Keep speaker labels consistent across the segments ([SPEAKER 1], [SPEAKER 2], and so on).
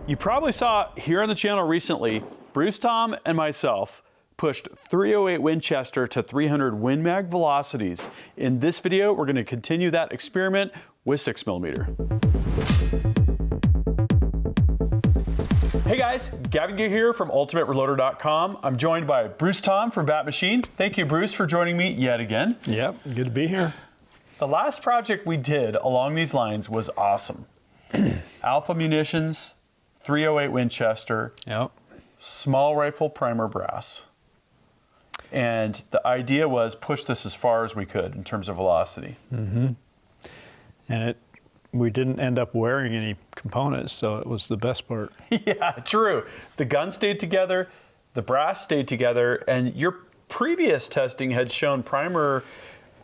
[SPEAKER 1] You probably saw here on the channel recently, Bruce Thom and myself pushed .308 Winchester to 300 Win Mag velocities. In this video, we're going to continue that experiment with 6mm. Hey guys, Gavin Gear here from UltimateReloader.com. I'm joined by Bruce Thom from Bat Machine. Thank you, Bruce, for joining me yet again.
[SPEAKER 2] Yep, good to be here.
[SPEAKER 1] The last project we did along these lines was awesome. Alpha Munitions, .308 Winchester,
[SPEAKER 2] Yep.
[SPEAKER 1] small rifle primer brass. And the idea was push this as far as we could in terms of velocity.
[SPEAKER 2] Mm-hmm. And we didn't end up wearing any components, so it was the best part.
[SPEAKER 1] Yeah, true. The gun stayed together, the brass stayed together, and your previous testing had shown primer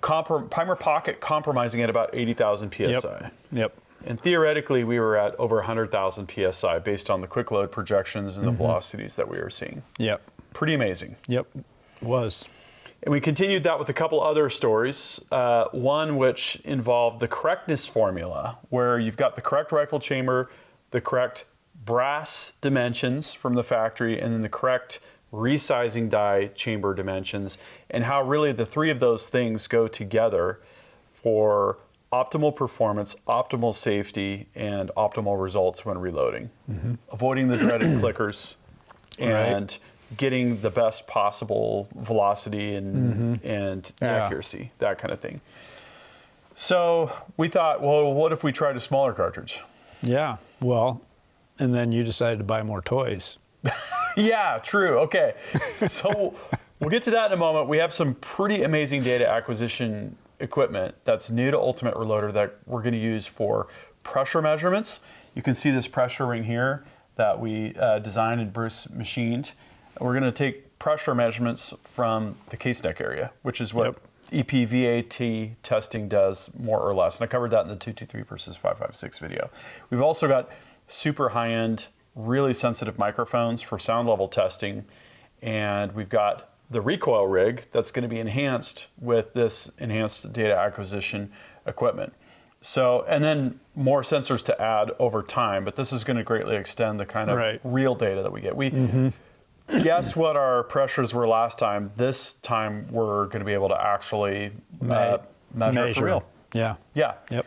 [SPEAKER 1] pocket compromising at about 80,000 PSI.
[SPEAKER 2] Yep.
[SPEAKER 1] And theoretically, we were at over 100,000 PSI based on the quick load projections and the velocities that we were seeing.
[SPEAKER 2] Yep.
[SPEAKER 1] Pretty amazing.
[SPEAKER 2] Yep, was.
[SPEAKER 1] And we continued that with a couple other stories. One which involved the correctness formula, where you've got the correct rifle chamber, the correct brass dimensions from the factory, and then the correct resizing die chamber dimensions, and how really the three of those things go together for optimal performance, optimal safety, and optimal results when reloading. Avoiding the dreaded clickers and getting the best possible velocity and accuracy, that kind of thing. So we thought, well, what if we tried a smaller cartridge?
[SPEAKER 2] Yeah, well, and then you decided to buy more toys.
[SPEAKER 1] Yeah, true. Okay. So we'll get to that in a moment. We have some pretty amazing data acquisition equipment that's new to Ultimate Reloader that we're going to use for pressure measurements. You can see this pressure ring here that we designed and Bruce machined. We're going to take pressure measurements from the case neck area, which is what EPVAT testing does more or less. And I covered that in the 223 versus 556 video. We've also got super high-end, really sensitive microphones for sound level testing. And we've got the recoil rig that's going to be enhanced with this enhanced data acquisition equipment. So, and then more sensors to add over time, but this is going to greatly extend the kind of real data that we get. We guessed what our pressures were last time. This time we're going to be able to actually measure it for real.
[SPEAKER 2] Yeah.
[SPEAKER 1] Yeah.
[SPEAKER 2] Yep.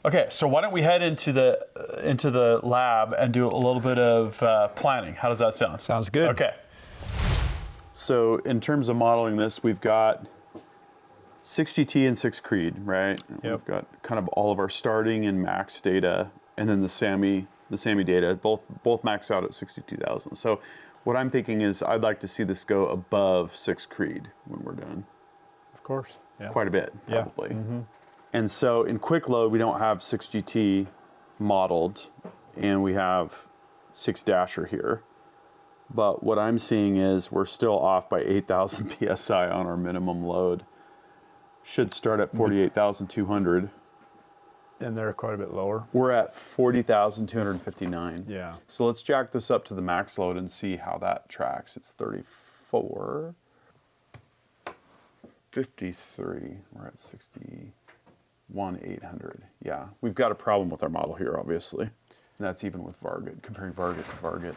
[SPEAKER 1] Okay, so why don't we head into the lab and do a little bit of planning? How does that sound?
[SPEAKER 2] Sounds good.
[SPEAKER 1] Okay. So in terms of modeling this, we've got 6GT and 6 Creed, right?
[SPEAKER 2] Yep.
[SPEAKER 1] We've got kind of all of our starting and max data, and then the SAMI data, both max out at 62,000. So what I'm thinking is I'd like to see this go above 6 Creed when we're done.
[SPEAKER 2] Of course. Yeah.
[SPEAKER 1] Quite a bit, probably.
[SPEAKER 2] Yeah.
[SPEAKER 1] And so in quick load, we don't have 6GT modeled, and we have 6 Dasher here. But what I'm seeing is we're still off by 8,000 PSI on our minimum load. Should start at 48,200.
[SPEAKER 2] And they're quite a bit lower.
[SPEAKER 1] We're at 40,259.
[SPEAKER 2] Yeah.
[SPEAKER 1] So let's jack this up to the max load and see how that tracks. It's 34. 53. We're at 61,800. Yeah, we've got a problem with our model here, obviously. And that's even with Varget, comparing Varget to Varget.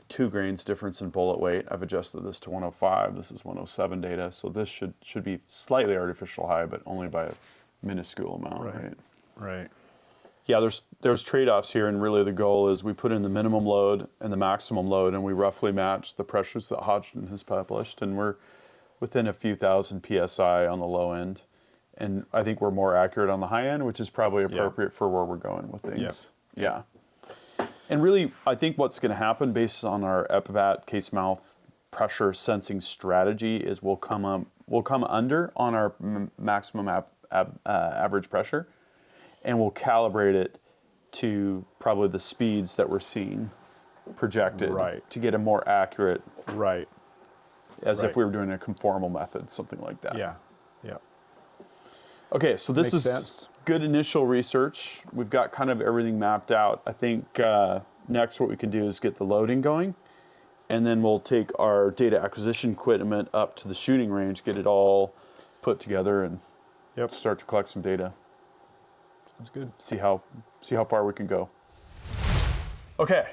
[SPEAKER 1] 2 grains difference in bullet weight. I've adjusted this to 105. This is 107 data. So this should be slightly artificial high, but only by a minuscule amount, right?
[SPEAKER 2] Right.
[SPEAKER 1] Yeah, there's trade-offs here, and really the goal is we put in the minimum load and the maximum load, and we roughly match the pressures that Hodgson has published, and we're within a few thousand PSI on the low end. And I think we're more accurate on the high end, which is probably appropriate for where we're going with things. Yeah. And really, I think what's going to happen based on our EPVAT case mouth pressure sensing strategy is we'll come under on our maximum average pressure, and we'll calibrate it to probably the speeds that we're seeing projected to get a more accurate, as if we were doing a conformal method, something like that.
[SPEAKER 2] Yeah.
[SPEAKER 1] Okay, so this is good initial research. We've got kind of everything mapped out. I think next what we can do is get the loading going, and then we'll take our data acquisition equipment up to the shooting range, get it all put together, and start to collect some data.
[SPEAKER 2] Sounds good.
[SPEAKER 1] See how far we can go. Okay,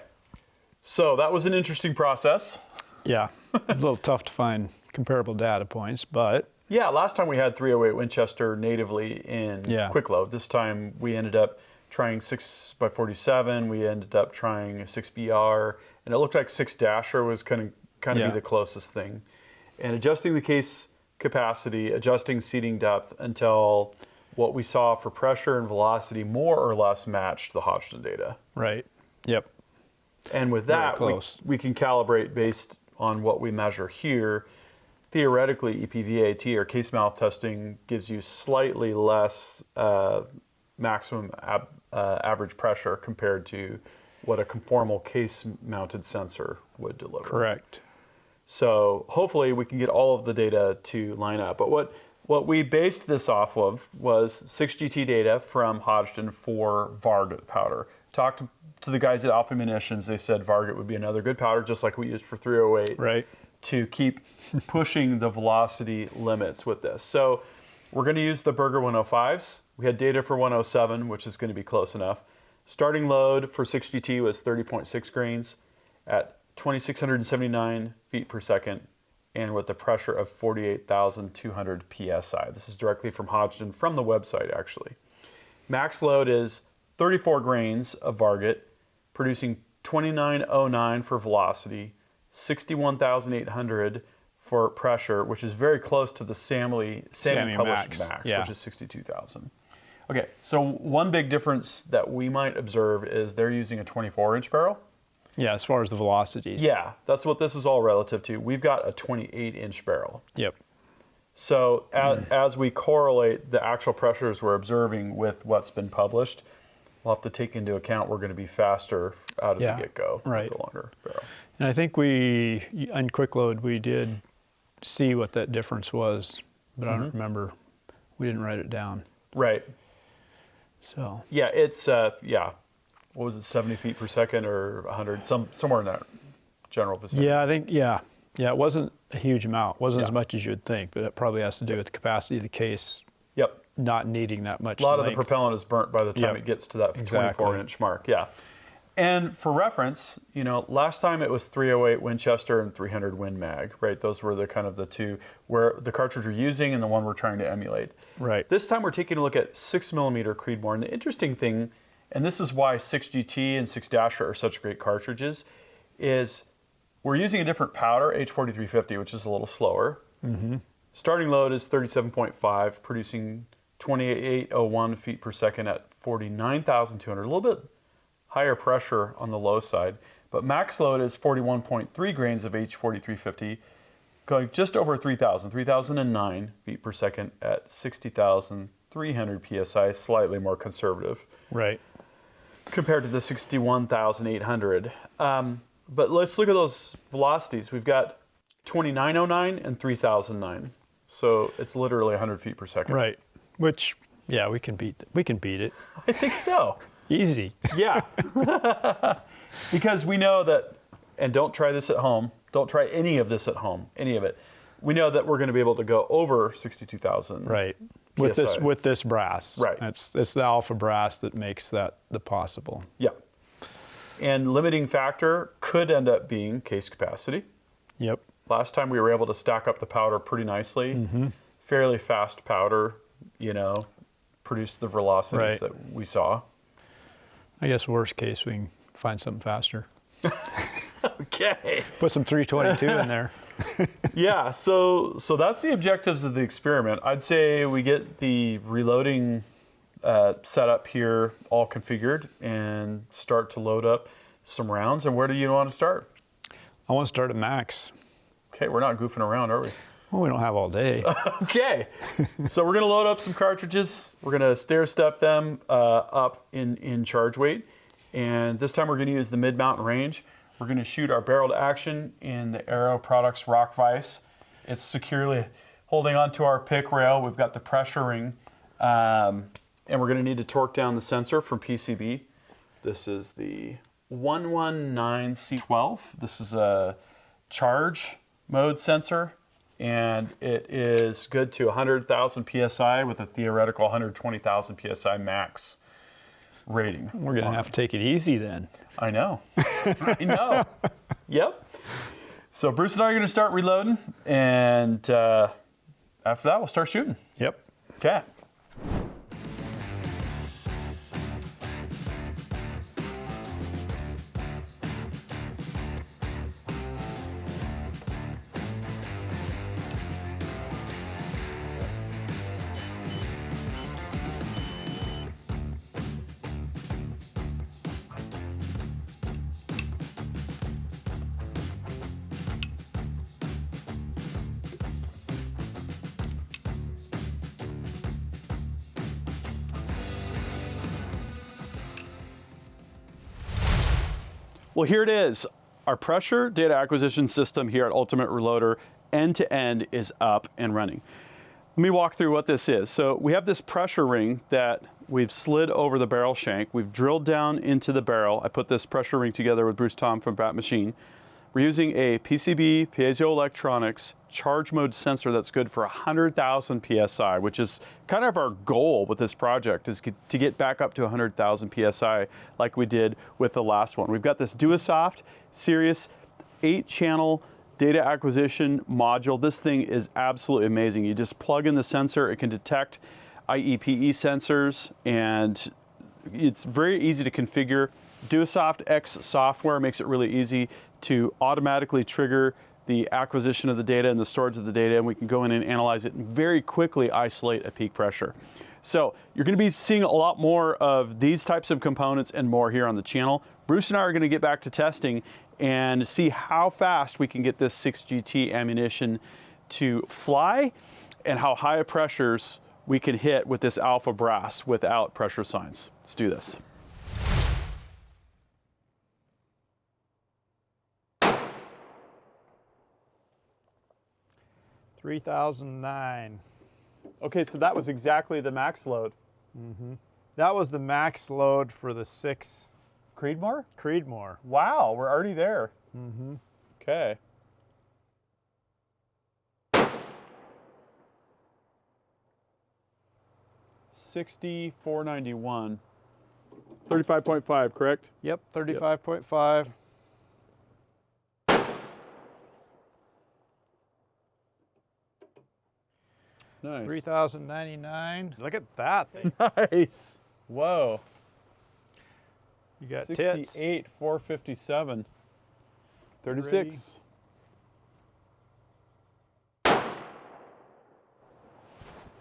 [SPEAKER 1] So that was an interesting process.
[SPEAKER 2] Yeah, a little tough to find comparable data points, but
[SPEAKER 1] Yeah, last time we had 308 Winchester natively in quick load. This time we ended up trying 6x47. We ended up trying a 6BR, and it looked like 6 Dasher was kind of be the closest thing. And adjusting the case capacity, adjusting seating depth until what we saw for pressure and velocity more or less matched the Hodgdon data.
[SPEAKER 2] Right. Yep.
[SPEAKER 1] And with that, we can calibrate based on what we measure here. Theoretically, EPVAT or case mount testing gives you slightly less maximum average pressure compared to what a conformal case-mounted sensor would deliver.
[SPEAKER 2] Correct.
[SPEAKER 1] So hopefully we can get all of the data to line up. But what we based this off of was 6GT data from Hodgdon for Varget powder. Talked to the guys at Alpha Munitions. They said Varget would be another good powder, just like we used for 308.
[SPEAKER 2] Right.
[SPEAKER 1] To keep pushing the velocity limits with this. So we're going to use the Berger 105s. We had data for 107, which is going to be close enough. Starting load for 6GT was 30.6 grains at 2,679 feet per second and with the pressure of 48,200 PSI. This is directly from Hodgdon, from the website actually. Max load is 34 grains of Varget, producing 2909 for velocity, 61,800 for pressure, which is very close to the SAMI published max, which is 62,000. Okay, so one big difference that we might observe is they're using a 24-inch barrel.
[SPEAKER 2] Yeah, as far as the velocities.
[SPEAKER 1] Yeah, that's what this is all relative to. We've got a 28-inch barrel.
[SPEAKER 2] Yep.
[SPEAKER 1] So as we correlate the actual pressures we're observing with what's been published, we'll have to take into account we're going to be faster out of the get-go with the longer barrel.
[SPEAKER 2] And I think on quick load, we did see what that difference was, but I don't remember. We didn't write it down.
[SPEAKER 1] Right.
[SPEAKER 2] So.
[SPEAKER 1] Yeah, it's, what was it, 70 feet per second or 100, somewhere in that general vicinity.
[SPEAKER 2] Yeah, I think, yeah, it wasn't a huge amount. It wasn't as much as you would think, but it probably has to do with the capacity of the case.
[SPEAKER 1] Yep.
[SPEAKER 2] Not needing that much
[SPEAKER 1] A lot
[SPEAKER 2] length.
[SPEAKER 1] of the propellant is burnt by the time it gets to that 24-inch mark. Yeah. And for reference, last time it was 308 Winchester and 300 Win Mag, right? Those were the kind of the two where the cartridge we're using and the one we're trying to emulate.
[SPEAKER 2] Right.
[SPEAKER 1] This time we're taking a look at 6mm Creedmoor. And the interesting thing, and this is why 6GT and 6 Dasher are such great cartridges, is we're using a different powder, H4350, which is a little slower. Mm-hmm. Starting load is 37.5, producing 2801 feet per second at 49,200, a little bit higher pressure on the low side. But max load is 41.3 grains of H4350, going just over 3,009 feet per second at 60,300 PSI, slightly more conservative.
[SPEAKER 2] Right.
[SPEAKER 1] Compared to the 61,800. But let's look at those velocities. We've got 2909 and 3009. So it's literally 100 feet per second.
[SPEAKER 2] Right. Which, yeah, we can beat it.
[SPEAKER 1] I think so.
[SPEAKER 2] Easy.
[SPEAKER 1] Yeah. Because we know that, and don't try this at home, don't try any of this at home, any of it. We know that we're going to be able to go over 62,000.
[SPEAKER 2] Right.
[SPEAKER 1] PSI.
[SPEAKER 2] With this brass.
[SPEAKER 1] Right.
[SPEAKER 2] It's the alpha brass that makes that the possible.
[SPEAKER 1] Yeah. And limiting factor could end up being case capacity.
[SPEAKER 2] Yep.
[SPEAKER 1] Last time we were able to stack up the powder pretty nicely. Mm-hmm. Fairly fast powder, produced the velocities that we saw.
[SPEAKER 2] I guess worst case, we can find something faster.
[SPEAKER 1] Okay.
[SPEAKER 2] Put some 322 in there.
[SPEAKER 1] Yeah, so that's the objectives of the experiment. I'd say we get the reloading set up here all configured and start to load up some rounds. And where do you want to start?
[SPEAKER 2] I want to start at max.
[SPEAKER 1] Okay, we're not goofing around, are we?
[SPEAKER 2] Well, we don't have all day.
[SPEAKER 1] Okay, so we're going to load up some cartridges. We're going to stair step them up in charge weight. And this time we're going to use the mid-mountain range. We're going to shoot our barrel to action in the Aero Products Rock Vise. It's securely holding onto our pick rail. We've got the pressure ring. And we're going to need to torque down the sensor from PCB. This is the 119C12. This is a charge mode sensor. And it is good to 100,000 PSI with a theoretical 120,000 PSI max. rating.
[SPEAKER 2] We're going to have to take it easy then.
[SPEAKER 1] I know. I know. Yep. So Bruce and I are going to start reloading, and after that, we'll start shooting.
[SPEAKER 2] Yep.
[SPEAKER 1] Okay. Well, here it is. Our pressure data acquisition system here at Ultimate Reloader, end to end, is up and running. Let me walk through what this is. So we have this pressure ring that we've slid over the barrel shank. We've drilled down into the barrel. I put this pressure ring together with Bruce Thom from Bat Machine. We're using a PCB piezoelectronics charge mode sensor that's good for 100,000 PSI, which is kind of our goal with this project, is to get back up to 100,000 PSI like we did with the last one. We've got this DuaSoft Sirius 8-channel data acquisition module. This thing is absolutely amazing. You just plug in the sensor, it can detect IEPE sensors, and it's very easy to configure. DuaSoft X software makes it really easy to automatically trigger the acquisition of the data and the storage of the data, and we can go in and analyze it and very quickly isolate a peak pressure. So you're going to be seeing a lot more of these types of components and more here on the channel. Bruce and I are going to get back to testing and see how fast we can get this 6GT ammunition to fly and how high pressures we can hit with this alpha brass without pressure signs. Let's do this.
[SPEAKER 2] $3,009.
[SPEAKER 1] Okay, so that was exactly the max load.
[SPEAKER 2] That was the max load for the 6
[SPEAKER 1] Creedmoor?
[SPEAKER 2] Creedmoor.
[SPEAKER 1] Wow, we're already there. Okay. $6,491. 35.5, correct?
[SPEAKER 2] Yep, 35.5.
[SPEAKER 1] Nice.
[SPEAKER 2] 3,099. Look at that.
[SPEAKER 1] Nice. Whoa.
[SPEAKER 2] You got
[SPEAKER 1] 68, 457. 36.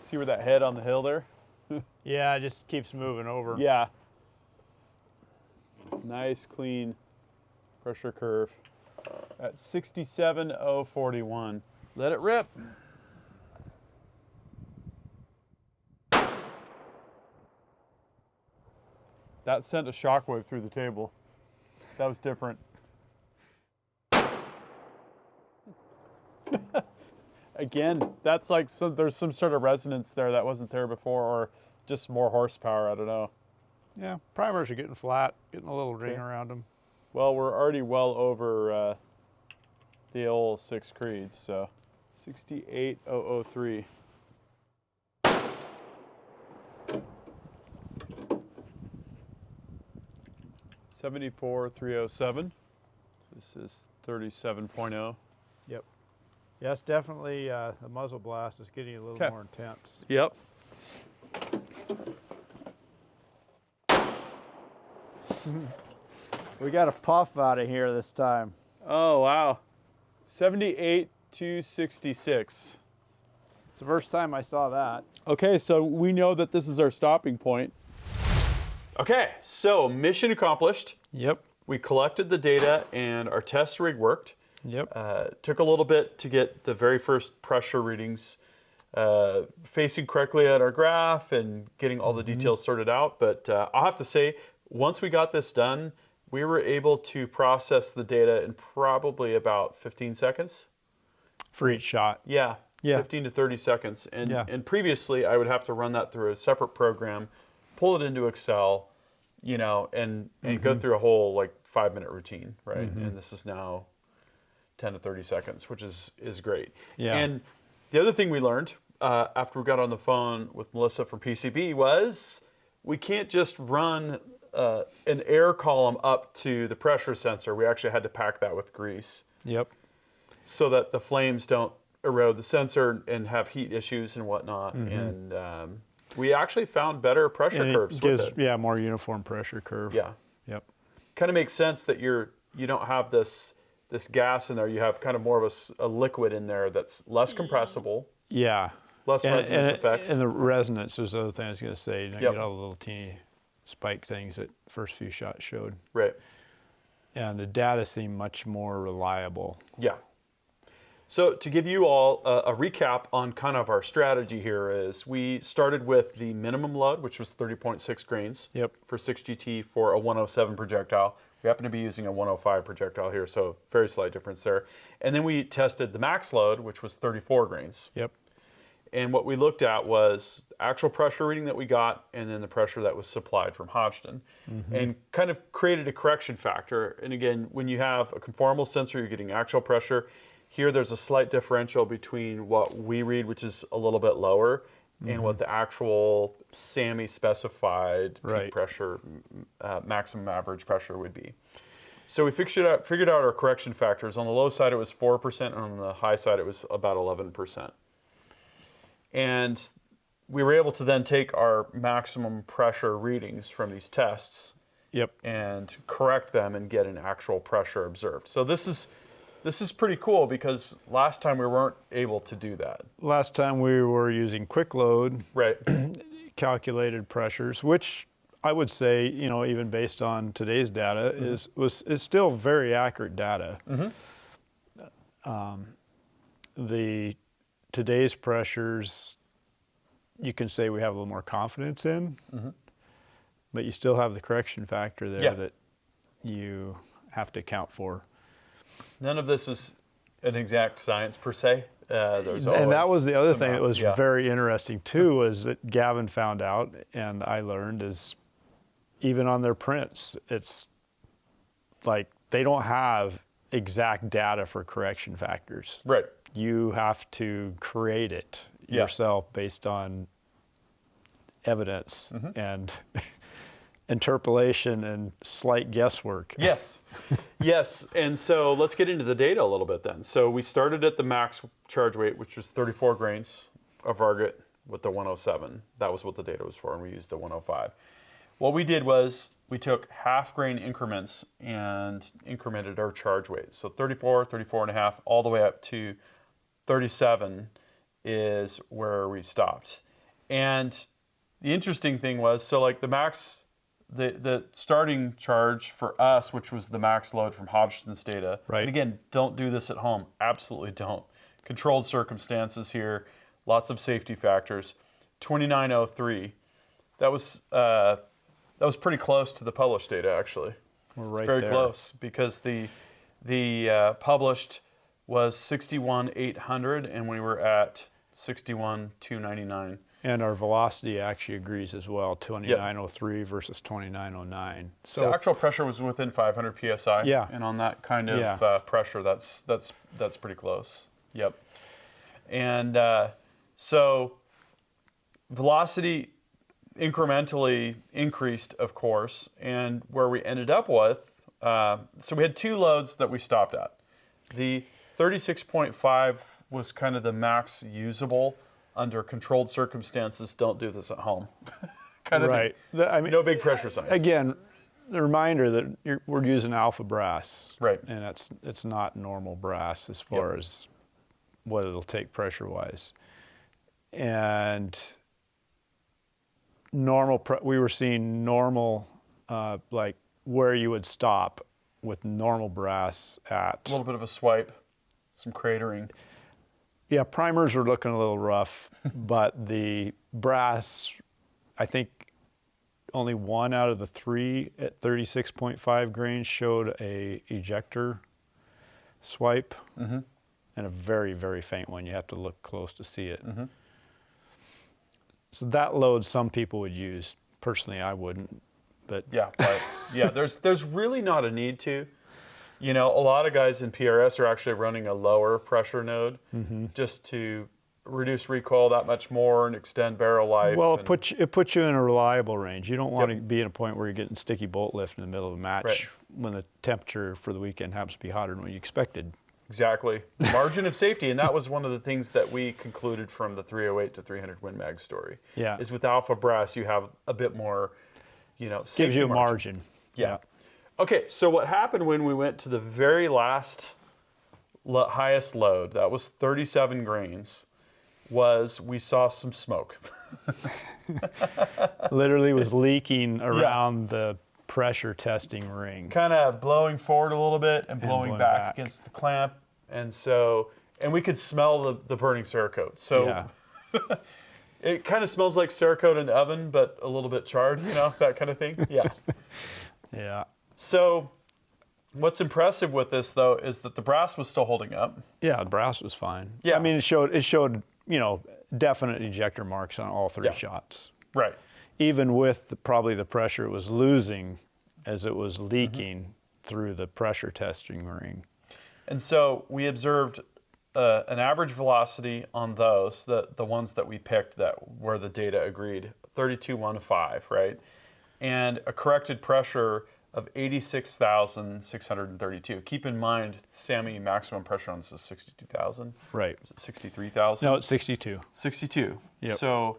[SPEAKER 1] See where that head on the hill there?
[SPEAKER 2] Yeah, it just keeps moving over.
[SPEAKER 1] Yeah. Nice, clean pressure curve. At 67,041. Let it rip. That sent a shockwave through the table. That was different. Again, that's like there's some sort of resonance there that wasn't there before, or just more horsepower, I don't know.
[SPEAKER 2] Yeah, primers are getting flat, getting a little ring around them.
[SPEAKER 1] Well, we're already well over the old 6 Creeds, so 68,003. $74,307. This is 37.0.
[SPEAKER 2] Yep. Yes, definitely the muzzle blast is getting a little more intense.
[SPEAKER 1] Yep.
[SPEAKER 2] We got a puff out of here this time.
[SPEAKER 1] Oh, wow. 78,266.
[SPEAKER 2] It's the first time I saw that.
[SPEAKER 1] Okay, so we know that this is our stopping point. Okay, so mission accomplished.
[SPEAKER 2] Yep.
[SPEAKER 1] We collected the data and our test rig worked.
[SPEAKER 2] Yep.
[SPEAKER 1] Took a little bit to get the very first pressure readings facing correctly at our graph and getting all the details sorted out. But I'll have to say, once we got this done, we were able to process the data in probably about 15 seconds.
[SPEAKER 2] For each shot.
[SPEAKER 1] Yeah,
[SPEAKER 2] Yeah.
[SPEAKER 1] 15 to 30 seconds. And,
[SPEAKER 2] Yeah.
[SPEAKER 1] and previously, I would have to run that through a separate program, pull it into Excel, you know, and go through a whole like 5-minute routine, right? And this is now 10 to 30 seconds, which is great.
[SPEAKER 2] Yeah.
[SPEAKER 1] And the other thing we learned after we got on the phone with Melissa from PCB was we can't just run an air column up to the pressure sensor. We actually had to pack that with grease.
[SPEAKER 2] Yep.
[SPEAKER 1] So that the flames don't erode the sensor and have heat issues and whatnot.
[SPEAKER 2] Mm-hmm.
[SPEAKER 1] And we actually found better pressure curves with it.
[SPEAKER 2] Yeah, more uniform pressure curve.
[SPEAKER 1] Yeah.
[SPEAKER 2] Yep.
[SPEAKER 1] Kind of makes sense that you don't have this gas in there. You have kind of more of a liquid in there that's less compressible.
[SPEAKER 2] Yeah.
[SPEAKER 1] Less resonance effects.
[SPEAKER 2] And the resonance was the other thing I was going to say. You don't
[SPEAKER 1] Yep.
[SPEAKER 2] get all the little teeny spike things that first few shots showed.
[SPEAKER 1] Right.
[SPEAKER 2] And the data seemed much more reliable.
[SPEAKER 1] Yeah. So to give you all a recap on kind of our strategy here is we started with the minimum load, which was 30.6 grains for 6GT for a 107 projectile. We happen to be using a 105 projectile here, so very slight difference there. And then we tested the max load, which was 34 grains.
[SPEAKER 2] Yep.
[SPEAKER 1] And what we looked at was actual pressure reading that we got and then the pressure that was supplied from Hodgdon, and kind of created a correction factor. And again, when you have a conformal sensor, you're getting actual pressure. Here there's a slight differential between what we read, which is a little bit lower, and what the actual SAMI specified peak pressure, maximum average pressure would be. So we figured out our correction factors. On the low side it was 4%, and on the high side it was about 11%. And we were able to then take our maximum pressure readings from these tests and correct them and get an actual pressure observed. So this is pretty cool because last time we weren't able to do that.
[SPEAKER 2] Last time we were using quick load, calculated pressures, which I would say, even based on today's data, is still very accurate data. Today's pressures, you can say we have a little more confidence in, but you still have the correction factor there that you have to account for. None
[SPEAKER 1] of this is an exact science per se.
[SPEAKER 2] And that was the other thing that was very interesting too, was that Gavin found out, and I learned, is even on their prints, it's like they don't have exact data for correction factors.
[SPEAKER 1] Right.
[SPEAKER 2] You have to create it yourself based on evidence and interpolation and slight guesswork.
[SPEAKER 1] Yes. Yes. And so let's get into the data a little bit then. So we started at the max charge weight, which was 34 grains of Varget with the 107. That was what the data was for, and we used the 105. What we did was we took half grain increments and incremented our charge weight. So 34, 34 and a half, all the way up to 37 is where we stopped. And the interesting thing was, so like the max, the starting charge for us, which was the max load from Hodgdon's data. And again, don't do this at home. Absolutely don't. Controlled circumstances here, lots of safety factors. 2903. That was pretty close to the published data, actually.
[SPEAKER 2] We're right
[SPEAKER 1] there. It's very
[SPEAKER 2] there.
[SPEAKER 1] close because the published was 61,800, and we were at 61,299.
[SPEAKER 2] And our velocity actually agrees as well, 2903 versus 2909.
[SPEAKER 1] So actual pressure was within 500 psi.
[SPEAKER 2] Yeah.
[SPEAKER 1] And on that kind of pressure, that's pretty close. Yep. And so velocity incrementally increased, of course, and where we ended up with, so we had two loads that we stopped at. The 36.5 was kind of the max usable under controlled circumstances. Don't do this at home. kind of
[SPEAKER 2] right.
[SPEAKER 1] No big pressure science.
[SPEAKER 2] Again, the reminder that we're using alpha brass,
[SPEAKER 1] right?
[SPEAKER 2] And it's not normal brass as far as what it'll take pressure-wise. And we were seeing normal, like where you would stop with normal brass at
[SPEAKER 1] a little bit of a swipe, some cratering.
[SPEAKER 2] Yeah, primers are looking a little rough, but the brass, I think only one out of the three at 36.5 grains showed a ejector swipe, and a very, very faint one. You have to look close to see it. So that load some people would use. Personally, I wouldn't. But there's really not a need to. A lot of guys in PRS are actually running a lower pressure node just to
[SPEAKER 1] reduce recoil that much more and extend barrel life.
[SPEAKER 2] Well,
[SPEAKER 1] and,
[SPEAKER 2] it puts you in a reliable range. You don't want to be in a point where you're getting sticky bolt lift in the middle of a match when the temperature for the weekend happens to be hotter than what you expected.
[SPEAKER 1] Exactly. Margin of safety, and that was one of the things that we concluded from the 308 to 300 Win Mag story.
[SPEAKER 2] Yeah.
[SPEAKER 1] Is with Alpha Brass, you have a bit more, safety
[SPEAKER 2] Gives you a margin.
[SPEAKER 1] Yeah. Okay, so what happened when we went to the very last highest load, that was 37 grains, was we saw some smoke.
[SPEAKER 2] Literally was leaking around the pressure testing ring.
[SPEAKER 1] Kind of blowing forward a little bit and blowing back against the clamp. And we could smell the burning Cerakote. So it kind of smells like Cerakote in the oven, but a little bit charred, that kind of thing. Yeah.
[SPEAKER 2] Yeah.
[SPEAKER 1] So what's impressive with this, though, is that the brass was still holding up.
[SPEAKER 2] Yeah, the brass was fine.
[SPEAKER 1] Yeah.
[SPEAKER 2] I mean, it showed definite ejector marks on all three shots.
[SPEAKER 1] Right.
[SPEAKER 2] Even with probably the pressure it was losing as it was leaking through the pressure testing ring.
[SPEAKER 1] And so we observed an average velocity on those, the ones that we picked where the data agreed, 32.15, right? And a corrected pressure of 86,632. Keep in mind, SAMI maximum pressure on this is 62,000.
[SPEAKER 2] Right.
[SPEAKER 1] Is it 63,000?
[SPEAKER 2] No, it's 62.
[SPEAKER 1] 62.
[SPEAKER 2] Yep.
[SPEAKER 1] So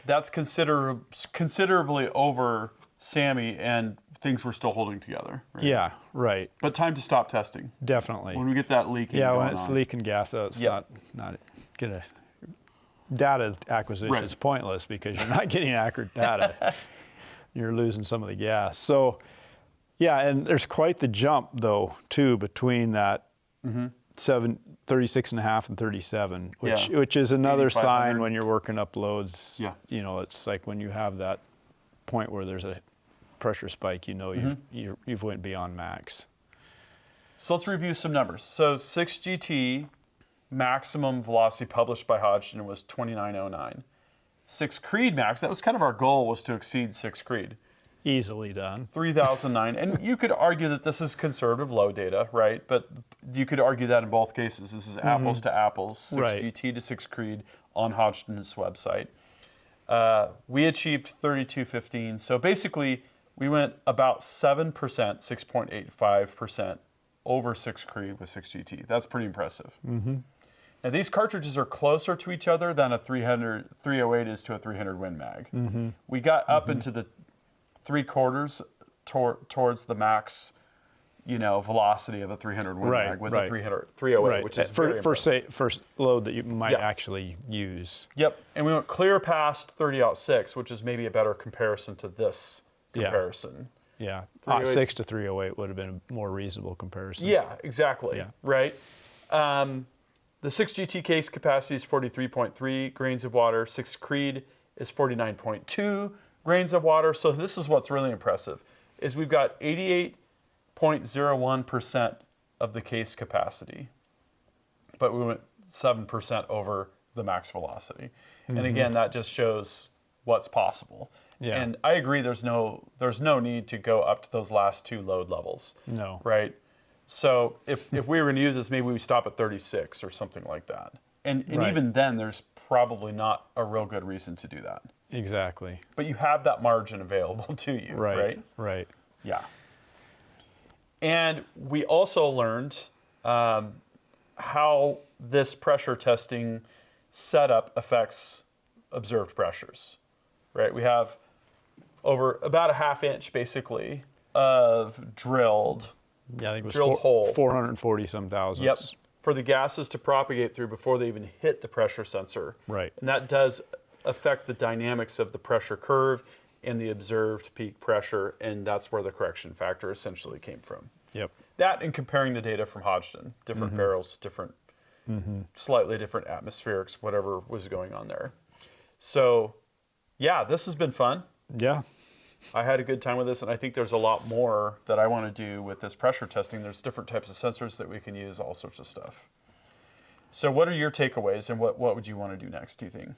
[SPEAKER 1] that's considerably over SAMI, and things were still holding together. Right?
[SPEAKER 2] Yeah, right.
[SPEAKER 1] But time to stop testing.
[SPEAKER 2] Definitely.
[SPEAKER 1] When we get that leaking
[SPEAKER 2] Yeah,
[SPEAKER 1] going
[SPEAKER 2] when it's
[SPEAKER 1] on.
[SPEAKER 2] leaking gas out, it's not gonna. Data acquisition is pointless because you're not getting accurate data. You're losing some of the gas. So, yeah, and there's quite the jump though too between that 36 and a half and 37, which is another sign when you're working up loads.
[SPEAKER 1] Yeah.
[SPEAKER 2] It's like when you have that point where there's a pressure spike, you've went beyond max.
[SPEAKER 1] So let's review some numbers. So 6GT maximum velocity published by Hodgson was 2909. 6 Creed max, that was kind of our goal, was to exceed 6 Creed.
[SPEAKER 2] Easily done.
[SPEAKER 1] 3009. And you could argue that this is conservative low data, right? But you could argue that in both cases. This is apples to apples, 6GT to 6 Creed on Hodgson's website. We achieved 3215. So basically, we went about 7%, 6.85% over 6 Creed with 6GT. That's pretty impressive. Now, these cartridges are closer to each other than a 308 is to a 300 Win Mag. We got up into the 3/4 towards the max, velocity of a 300 Win Mag with a 308, which is very impressive.
[SPEAKER 2] First load that you might actually use.
[SPEAKER 1] Yep, and we went clear past 30-06, which is maybe a better comparison to this comparison.
[SPEAKER 2] Yeah, 6 to 308 would have been a more reasonable comparison.
[SPEAKER 1] Yeah, exactly.
[SPEAKER 2] Yeah.
[SPEAKER 1] Right. The 6GT case capacity is 43.3 grains of water. 6 Creed is 49.2 grains of water. So this is what's really impressive, is we've got 88.01% of the case capacity, but we went 7% over the max velocity. And again, that just shows what's possible.
[SPEAKER 2] Yeah.
[SPEAKER 1] And I agree, there's no need to go up to those last two load levels.
[SPEAKER 2] No.
[SPEAKER 1] Right? So if we were going to use this, maybe we stop at 36 or something like that. And even then, there's probably not a real good reason to do that.
[SPEAKER 2] Exactly.
[SPEAKER 1] But you have that margin available to you, right?
[SPEAKER 2] Right.
[SPEAKER 1] Yeah. And we also learned how this pressure testing setup affects observed pressures, right? We have over about a ½ inch, basically, of drilled.
[SPEAKER 2] Yeah, I think it was
[SPEAKER 1] drilled hole.
[SPEAKER 2] 440 some thousandths.
[SPEAKER 1] Yep. For the gases to propagate through before they even hit the pressure sensor.
[SPEAKER 2] Right.
[SPEAKER 1] And that does affect the dynamics of the pressure curve and the observed peak pressure, and that's where the correction factor essentially came from.
[SPEAKER 2] Yep.
[SPEAKER 1] That and comparing the data from Hodgson, different barrels, different, slightly different atmospherics, whatever was going on there. So, yeah, this has been fun.
[SPEAKER 2] Yeah.
[SPEAKER 1] I had a good time with this, and I think there's a lot more that I want to do with this pressure testing. There's different types of sensors that we can use, all sorts of stuff. So what are your takeaways, and what would you want to do next, do you think?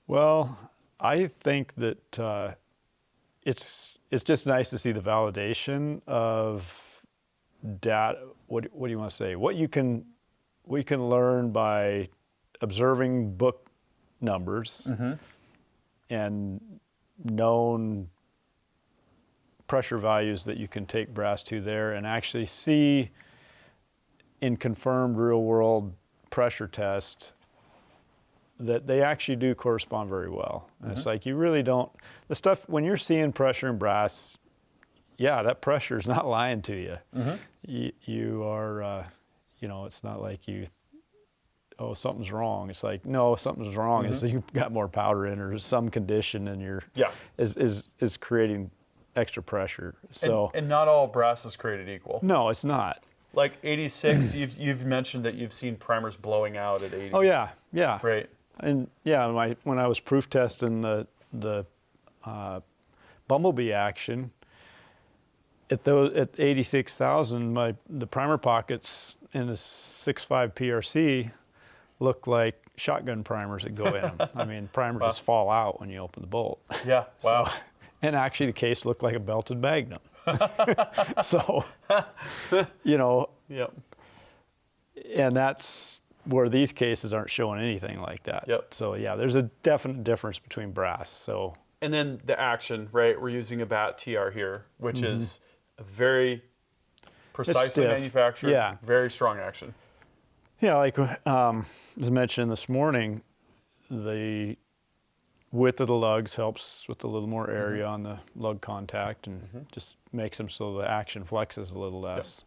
[SPEAKER 2] Well, I think that it's just nice to see the validation of data. What do you want to say? What we can learn by observing book numbers and known pressure values that you can take brass to there and actually see in confirmed real world pressure tests that they actually do correspond very well. And it's like, you really don't, the stuff, when you're seeing pressure in brass, yeah, that pressure is not lying to you. You are, you know, it's not like oh, something's wrong. It's like, no, something's wrong. It's that you've got more powder in or some condition and you're, is creating extra pressure. So
[SPEAKER 1] and not all brass is created equal.
[SPEAKER 2] No, it's not.
[SPEAKER 1] Like 86, you've mentioned that you've seen primers blowing out at 80.
[SPEAKER 2] Oh yeah, yeah.
[SPEAKER 1] Right.
[SPEAKER 2] And yeah, when I was proof testing the Bumblebee action, at 86,000, the primer pockets in the 6.5 PRC look like shotgun primers that go in. I mean, primers just fall out when you open the bolt.
[SPEAKER 1] Yeah. Wow.
[SPEAKER 2] So, and actually, the case looked like a belted Magnum. So, you know.
[SPEAKER 1] Yep.
[SPEAKER 2] And that's where these cases aren't showing anything like that.
[SPEAKER 1] Yep.
[SPEAKER 2] So yeah, there's a definite difference between brass. So.
[SPEAKER 1] And then the action, right? We're using a BAT TR here, which is a very precisely manufactured, very strong action.
[SPEAKER 2] Yeah, like as mentioned this morning, the width of the lugs helps with a little more area on the lug contact and just makes them so the action flexes a little less. Yep.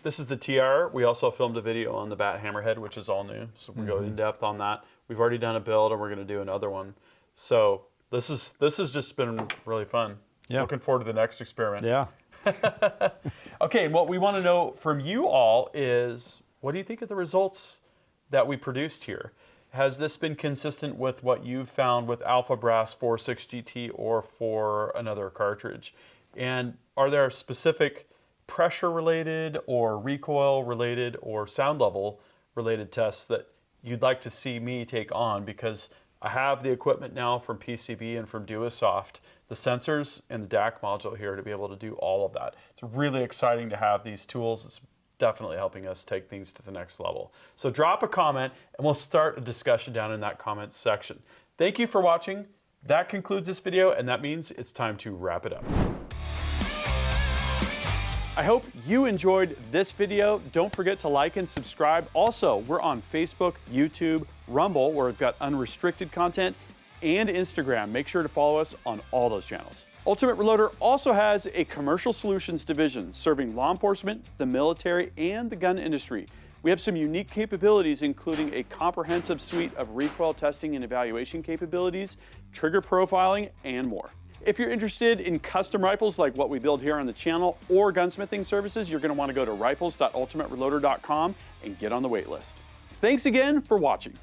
[SPEAKER 1] This is the TR. We also filmed a video on the BAT Hammerhead, which is all new. So we'll go in depth on that. We've already done a build and we're going to do another one. So this has just been really fun. Yeah. Looking forward to the next experiment.
[SPEAKER 2] Yeah.
[SPEAKER 1] Okay, what we want to know from you all is, what do you think of the results that we produced here? Has this been consistent with what you've found with Alpha Brass 46 GT or for another cartridge? And are there specific pressure related or recoil related or sound level related tests that you'd like to see me take on? Because I have the equipment now from PCB and from Duosoft, the sensors and the DAC module here to be able to do all of that. It's really exciting to have these tools. It's definitely helping us take things to the next level. So drop a comment and we'll start a discussion down in that comments section. Thank you for watching. That concludes this video, and that means it's time to wrap it up. I hope you enjoyed this video. Don't forget to like and subscribe. Also, we're on Facebook, YouTube, Rumble, where we've got unrestricted content, and Instagram. Make sure to follow us on all those channels. Ultimate Reloader also has a commercial solutions division serving law enforcement, the military, and the gun industry. We have some unique capabilities, including a comprehensive suite of recoil testing and evaluation capabilities, trigger profiling, and more. If you're interested in custom rifles like what we build here on the channel or gunsmithing services, you're going to want to go to rifles.ultimatereloader.com and get on the wait list. Thanks again for watching.